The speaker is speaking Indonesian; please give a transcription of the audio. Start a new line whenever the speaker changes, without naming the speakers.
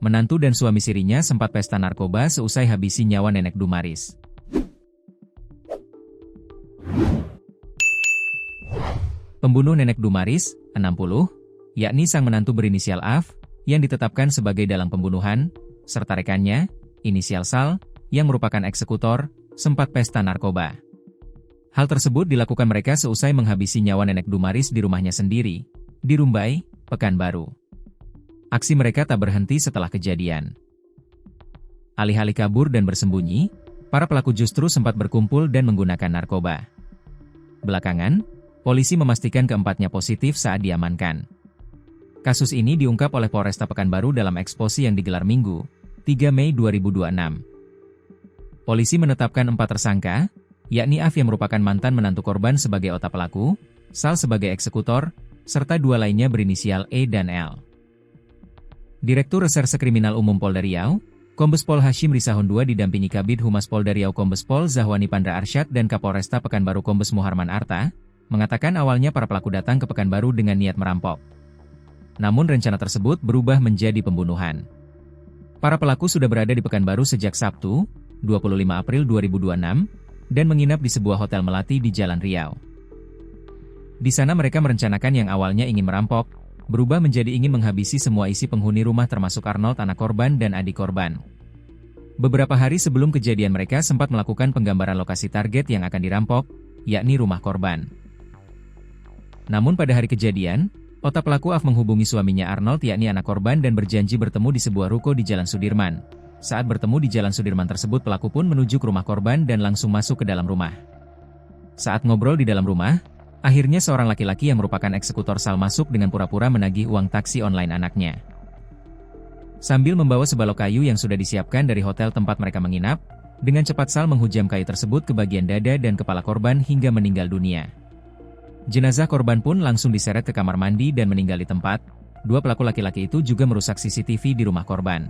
Menantu dan suami sirinya sempat pesta narkoba seusai habisi nyawa nenek Dumaris. Pembunuh nenek Dumaris, 60, yakni sang menantu berinisial AF, yang ditetapkan sebagai dalang pembunuhan, serta rekannya, inisial SAL, yang merupakan eksekutor, sempat pesta narkoba. Hal tersebut dilakukan mereka seusai menghabisi nyawa nenek Dumaris di rumahnya sendiri, di Rumbai, Pekanbaru. Aksi mereka tak berhenti setelah kejadian. Alih-alih kabur dan bersembunyi, para pelaku justru sempat berkumpul dan menggunakan narkoba. Belakangan, polisi memastikan keempatnya positif saat diamankan. Kasus ini diungkap oleh Polresta Pekanbaru dalam eksposi yang digelar Minggu, 3 Mei 2026. Polisi menetapkan 4 tersangka, yakni AF yang merupakan mantan menantu korban sebagai otak pelaku, SAL sebagai eksekutor, serta 2 lainnya berinisial E dan L. Direktur Reserse Kriminal Umum Polda Riau, Kombes Pol Hashim Risahun II didampingi Kabid Humas Polda Riau Kombes Pol Zahwani Pandra Arsyad dan Kapolresta Pekanbaru Kombes Muharman Arta, mengatakan awalnya para pelaku datang ke Pekanbaru dengan niat merampok. Namun rencana tersebut berubah menjadi pembunuhan. Para pelaku sudah berada di Pekanbaru sejak Sabtu, 25 April 2026, dan menginap di sebuah hotel melati di Jalan Riau. Di sana mereka merencanakan yang awalnya ingin merampok, berubah menjadi ingin menghabisi semua isi penghuni rumah termasuk Arnold anak korban dan adik korban. Beberapa hari sebelum kejadian mereka sempat melakukan penggambaran lokasi target yang akan dirampok, yakni rumah korban. Namun pada hari kejadian, otak pelaku AF menghubungi suaminya Arnold yakni anak korban dan berjanji bertemu di sebuah ruko di Jalan Sudirman. Saat bertemu di Jalan Sudirman tersebut pelaku pun menuju ke rumah korban dan langsung masuk ke dalam rumah. Saat ngobrol di dalam rumah, akhirnya seorang laki-laki yang merupakan eksekutor SAL masuk dengan pura-pura menagih uang taksi online anaknya. Sambil membawa sebalok kayu yang sudah disiapkan dari hotel tempat mereka menginap, dengan cepat SAL menghujam kayu tersebut ke bagian dada dan kepala korban hingga meninggal dunia. Jenazah korban pun langsung diseret ke kamar mandi dan meninggal di tempat. 2 pelaku laki-laki itu juga merusak CCTV di rumah korban.